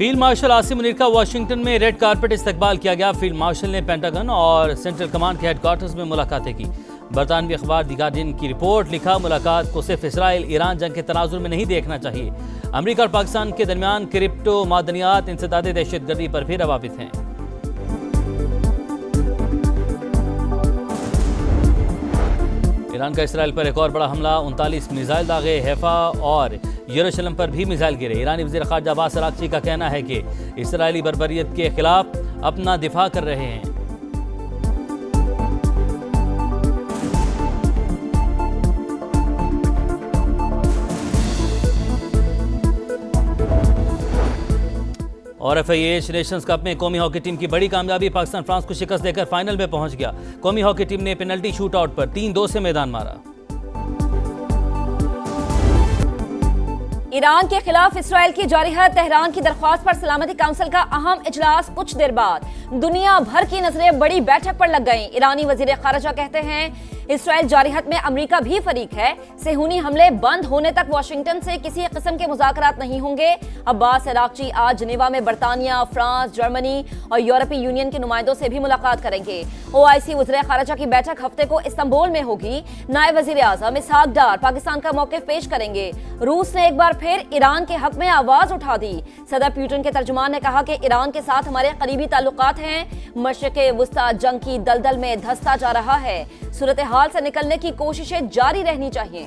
Field marshal Asim Munir का Washington में red carpet इस्तकबाल किया गया। फील्ड मार्शल ने पेंटागन और सेंट्रल कमांड के हेडक्वार्टर्स में मुलाकातें की। बरतानवी अखबार दी गार्डियन की रिपोर्ट लिखा, मुलाकात को सिर्फ इसराइल ईरान जंग के तनाजुर में नहीं देखना चाहिए। अमेरिका और पाकिस्तान के दरमियान क्रिप्टो मादनियात इंसदादे दहशतगर्दी पर भी रवाबित हैं। ईरान का इसराइल पर एक और बड़ा हमला, 39 मिसाइल दागे। हैफा और यरूशलेम पर भी मिसाइल गिरे। ईरानी वज़ीर ख़ारिजा अब्बास अराग़ची का कहना है कि इसराइली बर्बरियत के खिलाफ अपना दिफा कर रहे हैं। और FIH नेशंस कप में कौमी हॉकी टीम की बड़ी कामयाबी, पाकिस्तान फ्रांस को शिकस्त देकर फाइनल में पहुंच गया। कौमी हॉकी टीम ने पेनल्टी शूट आउट पर 3-2 से मैदान मारा। ईरान के खिलाफ इसराइल की जारिहत, तेहरान की दरख्वास्त पर सलामती काउंसिल का अहम इजलास कुछ देर बाद। दुनिया भर की नजरें बड़ी बैठक पर लग गईं। ईरानी वजीर खारजा कहते हैं इसराइल जारिहत में अमेरिका भी फरीक है। सेहूनी हमले बंद होने तक वाशिंगटन से किसी किस्म के मुज़ाकरात नहीं होंगे। अब्बास अराग़ची आज जिनेवा में बरतानिया, फ्रांस, जर्मनी और यूरोपीय यूनियन के नुमाइंदों से भी मुलाकात करेंगे। OIC वज़ीर खारजा की बैठक हफ्ते को इस्तांबुल में होगी। नायब वज़ीर आज़म इसहाक डार पाकिस्तान का मौक़िफ़ पेश करेंगे। रूस ने एक बार फिर ईरान के हक में आवाज उठा दी। सदर पुतिन के तर्जुमान ने कहा कि ईरान के साथ हमारे करीबी ताल्लुकात हैं। मशरिक़े वुस्ता जंग की दलदल में धंसता जा रहा है। सूरत हाल से निकलने की कोशिशें जारी रहनी चाहिए।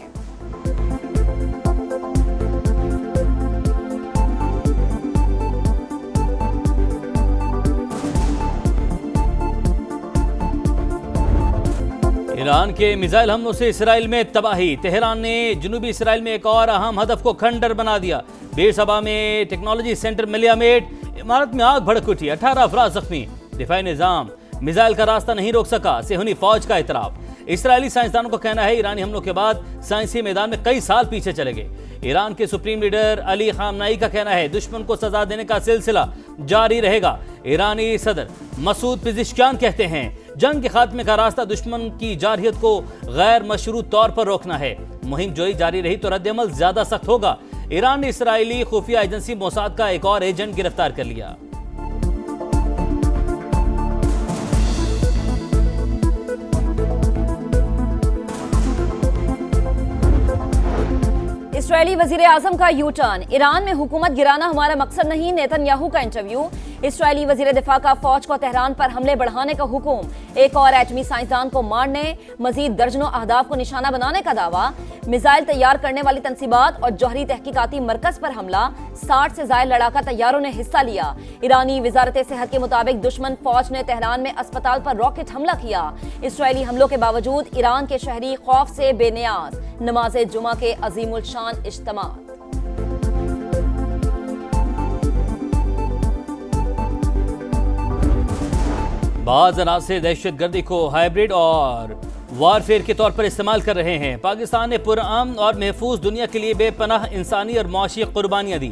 ईरान के मिसाइल हमलों से इसराइल में तबाही। तेहरान ने जनूबी इसराइल में एक और अहम हदफ को खंडर बना दिया। बेरसबा में टेक्नोलॉजी सेंटर मिलियामेट इमारत में आग भड़क उठी, 18 अफराद जख्मी। दिफाई निजाम मिसाइल का रास्ता नहीं रोक सका, सेहूनी फौज का इतराफ। इसराइली साइंसदानों का कहना है ईरानी हमलों के बाद साइंसी मैदान में कई साल पीछे चले गए। ईरान के सुप्रीम लीडर अली खामनाई का कहना है दुश्मन को सजा देने का सिलसिला जारी रहेगा। ईरानी सदर मसूद पिज़ेश्कियान कहते हैं जंग के खात्मे का रास्ता दुश्मन की जारहियत को गैर मशरूत तौर पर रोकना है। मुहिम जोई जारी रही तो रद्द-ए-अमल ज्यादा सख्त होगा। ईरान ने इसराइली खुफिया एजेंसी मोसाद का एक और एजेंट गिरफ्तार कर लिया। इस्राएली वजीर आजम का यू टर्न, ईरान में हुकूमत गिराना हमारा मकसद नहीं, नेतन्याहू का इंटरव्यू। इस्राएली वजीर दिफा का फौज को तेहरान पर हमले बढ़ाने का हुक्म। एक और एटमी साइंसदान को मारने, मजीद दर्जनों अहदाफ को निशाना बनाने का दावा। मिसाइल तैयार करने वाली तंसीबात और जौहरी तहकीकाती मरकज पर हमला, 60 से ज्यादा लड़ाका तैयारों ने हिस्सा लिया। ईरानी वजारत सेहत के मुताबिक दुश्मन फौज ने तेहरान में अस्पताल पर रॉकेट हमला किया। इसराइली हमलों के बावजूद ईरान के शहरी खौफ से बेनियाज, नमाज जुमा के अजीमुल शान इज्तिमा। बाज़ अनासर दहशतगर्दी को हाइब्रिड और वारफेयर के तौर पर इस्तेमाल कर रहे हैं। पाकिस्तान ने पुरअमन और महफूज दुनिया के लिए बेपनाह इंसानी और मुआशी कुर्बानियां दी।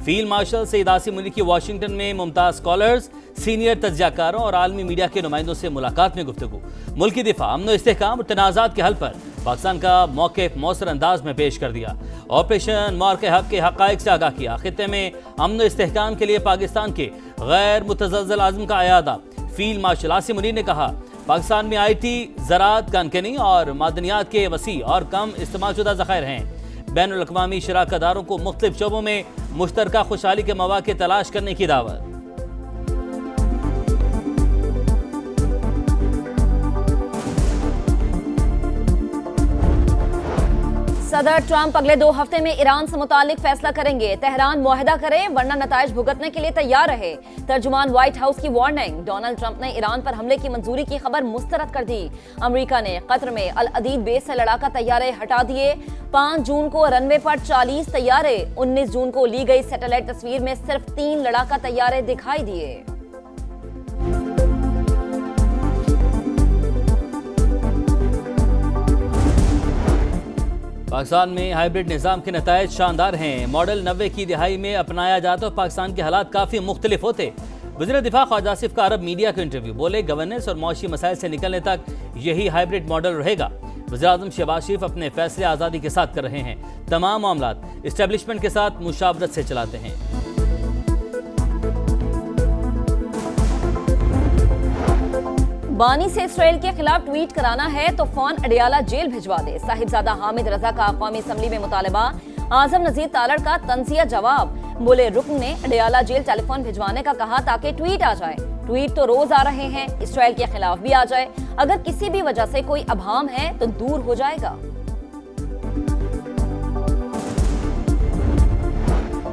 फील्ड मार्शल सईद आसिम मुनीर की वाशिंगटन में मुमताज स्कॉलर्स, सीनियर तज्जियाकारों और आलमी मीडिया के नुमाइंदों से मुलाकात में गुफ्तगू। मुल्की दिफा, अमन व इस्तेहकाम और तनाज़ात के हल पर पाकिस्तान का मौक़िफ़ मौसर अंदाज में पेश कर दिया। ऑपरेशन मार्के हक के हक़ाइक़ से आगाह किया। खित्ते में अमन व इस्तेहकाम के लिए पाकिस्तान के गैर मुतज़ल्ज़ल आज़म का अयादा। फील्ड मार्शल आसिम मुनीर ने कहा पाकिस्तान में IT, ज़राअत, कानकनी और मादनियात के वसी और कम इस्तेमालशुदा ज़ख़ायर हैं। बैनुल अक़वामी शराकतदारों को मुख्तलिफ शोबों में मुश्तरका खुशहाली के मौक़े तलाश करने की दावत। सदर ट्रंप अगले 2 हफ्ते में ईरान से मुतालिक फैसला करेंगे। तेहरान मुआहदा करे वरना नताइज भुगतने के लिए तैयार रहे। तर्जुमान व्हाइट हाउस की वार्निंग। डोनाल्ड ट्रंप ने ईरान पर हमले की मंजूरी की खबर मुस्तरद कर दी। अमेरिका ने कतर में अल अदीद बेस से लड़ाका तैयारे हटा दिए। 5 जून को रनवे पर 40 तैयारे, 19 जून को ली गई सैटेलाइट तस्वीर में सिर्फ 3 लड़ाका तैयारे दिखाई दिए। पाकिस्तान में हाइब्रिड निज़ाम के नतायज शानदार हैं। मॉडल 90 की दिहाई में अपनाया जाता तो पाकिस्तान के हालात काफ़ी मुख्तलिफ होते। वज़ीर दिफा ख्वाजा आसिफ का अरब मीडिया का इंटरव्यू, बोले गवर्नेंस और मौशी मसाइल से निकलने तक यही हाइब्रिड मॉडल रहेगा। वज़ीर-ए-आज़म शहबाज शरीफ अपने फैसले आज़ादी के साथ कर रहे हैं। तमाम मामलात इस्टेब्लिशमेंट के साथ मुशावरत से चलाते हैं। बानी से इसराइल के खिलाफ ट्वीट कराना है तो फोन अडियाला जेल भिजवा दे। साहिबजादा हामिद रजा का कौमी असम्बली में मुतालबा। आजम नजीर तालड़ का तंजिया जवाब। बोले रुकन ने अडियाला जेल टेलीफोन भिजवाने का कहा ताकि ट्वीट आ जाए। ट्वीट तो रोज आ रहे हैं, इसराइल के खिलाफ भी आ जाए। अगर किसी भी वजह से कोई अभाम है तो दूर हो जाएगा।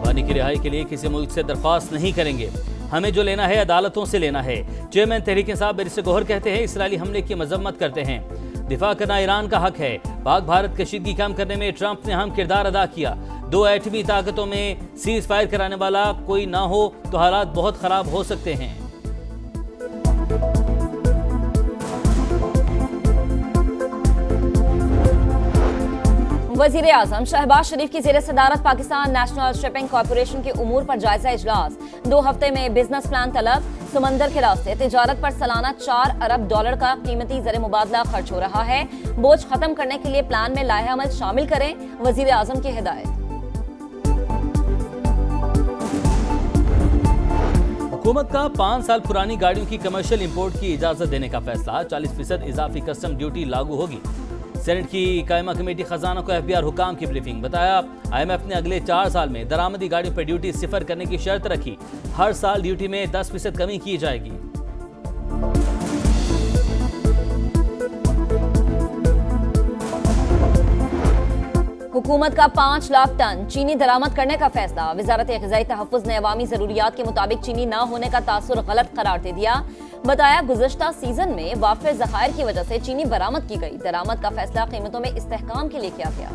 बानी की रिहाई के लिए किसी मुल्क से दरख्वास्त नहीं करेंगे, हमें जो लेना है अदालतों से लेना है। चेयरमैन तहरीक इंसाफ बैरिस्टर गौहर कहते हैं इसराइली हमले की मजम्मत करते हैं। दिफा करना ईरान का हक है। पाक भारत कशीदगी कम करने में ट्रंप ने अहम किरदार अदा किया। 2 एटमी ताकतों में सीज फायर कराने वाला कोई ना हो तो हालात बहुत खराब हो सकते हैं। वजीर आजम शहबाज शरीफ की जेर सदारत पाकिस्तान नेशनल शिपिंग कॉरपोरेशन के उमूर पर जायजा इजलास। 2 हफ्ते में बिजनेस प्लान तलब। समंदर के रास्ते तिजारत पर सालाना $4 अरब का कीमती ज़र मुबादला खर्च हो रहा है। बोझ खत्म करने के लिए प्लान में लाहे अमल शामिल करें, वजीर आजम की हिदायत। हुकूमत का 5 साल पुरानी गाड़ियों की कमर्शियल इंपोर्ट की इजाजत देने का फैसला। 40% इजाफी कस्टम ड्यूटी लागू होगी। सेनेट की कायमा कमेटी खजाना को FBI हुकाम की ब्रीफिंग। बताया IMF ने अगले 4 साल में दरामदी गाड़ियों पर ड्यूटी 0 करने की शर्त रखी। हर साल ड्यूटी में 10% कमी की जाएगी। हुकूमत का 5 लाख टन चीनी दरामद करने का फैसला। वजारत ग़िज़ाई तहफ़्फ़ुज़ ने अवामी ज़रूरियात के मुताबिक चीनी न होने का तासुर गलत करार दे दिया। बताया गुज़श्ता सीजन में वाफ़िर ज़खायर की वजह से चीनी बरामद की गई। दरामद का फैसला कीमतों में इस्तेहकाम के लिए किया गया।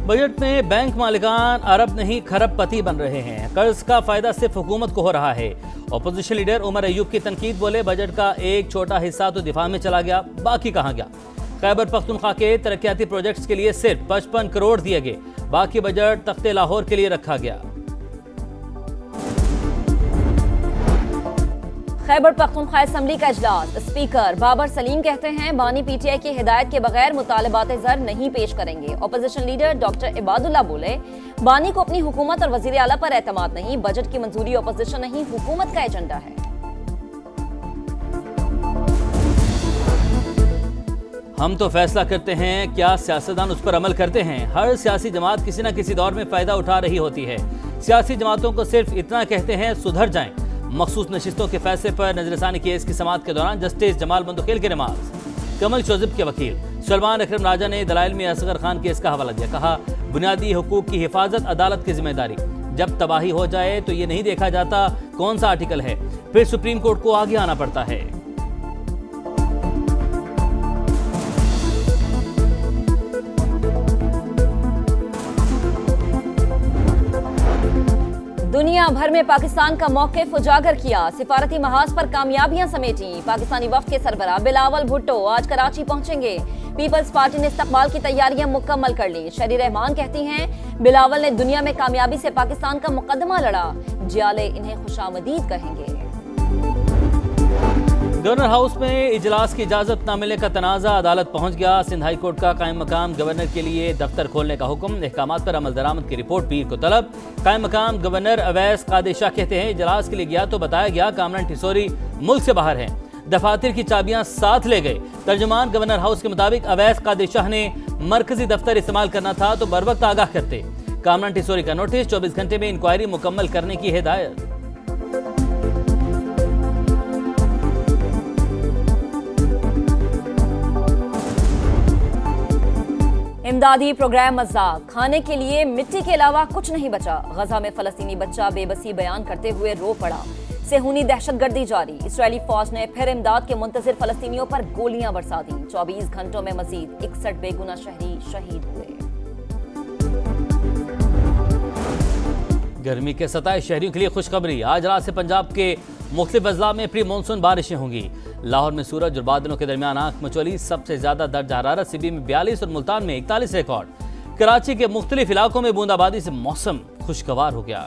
बजट में बैंक मालिकान अरब नहीं खरबपति बन रहे हैं। कर्ज का फायदा सिर्फ हुकूमत को हो रहा है। अपोजिशन लीडर उमर अयूब की तनकीद। बोले बजट का एक छोटा हिस्सा तो दिफा में चला गया, बाकी कहाँ गया। खैबर पख्तूनख्वा के तरक्याती प्रोजेक्ट्स के लिए सिर्फ 55 करोड़ दिए गए, बाकी बजट तख्ते लाहौर के लिए रखा गया। खैबर पख्तूनख्वा असम्बली का इजलास। स्पीकर बाबर सलीम कहते हैं बानी PTI की हिदायत के बगैर मुतालबात ज़र नहीं पेश करेंगे। अपोजिशन लीडर डॉक्टर इबादुल्ला बोले बानी को अपनी हुकूमत और वजीर आला पर एतमाद नहीं। बजट की मंजूरी अपोजिशन नहीं, हुकूमत का एजेंडा है। हम तो फैसला करते हैं, क्या सियासतदान उस पर अमल करते हैं। हर सियासी जमात किसी न किसी दौर में फायदा उठा रही होती है। सियासी जमातों को सिर्फ इतना कहते हैं सुधर जाएं। मखसूस नशिस्तों के फैसले पर नजरसानी केस की समाअत के दौरान जस्टिस जमाल बंदुखेल के नमाज। कमल शोजिब के वकील सलमान अकरम राजा ने दलाइल में असगर खान केस का हवाला दिया। कहा बुनियादी हुकूक की हिफाजत अदालत की जिम्मेदारी। जब तबाही हो जाए तो ये नहीं देखा जाता कौन सा आर्टिकल है, फिर सुप्रीम कोर्ट को आगे आना पड़ता है। दुनिया भर में पाकिस्तान का मौक़िफ़ उजागर किया। सिफारती महाज पर कामयाबियां समेटी। पाकिस्तानी वफ्द के सरबराह बिलावल भुट्टो आज कराची पहुंचेंगे। पीपल्स पार्टी ने इस्तकबाल की तैयारियां मुकम्मल कर ली। शहरी रहमान कहती हैं बिलावल ने दुनिया में कामयाबी से पाकिस्तान का मुकदमा लड़ा। जियाले इन्हें खुशामदीद कहेंगे। गवर्नर हाउस में इजलास की इजाजत न मिलने का तनाज़ा अदालत पहुंच गया। सिंध हाई कोर्ट का कायम मकाम गवर्नर के लिए दफ्तर खोलने का हुक्म। अहकामात पर अमल दरामद की रिपोर्ट पीर को तलब। कायम मकाम गवर्नर अवैस कादिर शाह कहते हैं इजलास के लिए गया तो बताया गया कामरान टिसोरी मुल्क से बाहर हैं। दफातर की चाबियां साथ ले गए। तर्जुमान गवर्नर हाउस के मुताबिक अवैस कादिर शाह ने मरकजी दफ्तर इस्तेमाल करना था तो बर वक्त आगाह करते। कामरान टिसोरी का नोटिस 24 घंटे में इंक्वायरी मुकम्मल करने की हिदायत। इमदादी प्रोग्राम मजाक। खाने के लिए मिट्टी के अलावा कुछ नहीं बचा। गजा में फलस्तीनी बच्चा बेबसी बयान करते हुए रो पड़ा। सेहूनी दहशतगर्दी जारी। इस्राएली फौज ने फिर इमदाद के मुंतजिर फलस्तीनियों पर गोलियां बरसा दी। 24 घंटों में मजीद 61 बेगुना शहरी शहीद हुए। गर्मी के 27 शहरियों के लिए खुशखबरी। आज रात से पंजाब के मुख्तलिफ अजला में प्री मानसून बारिशें होंगी। लाहौर में सूरज और बादलों के दरमियान आंख मचोली। सबसे ज्यादा दर्ज हरारत सिबी में 42 और मुल्तान में 41 रिकॉर्ड। कराची के मुख्तलिफ इलाकों में बूंदाबांदी से मौसम खुशगवार हो गया।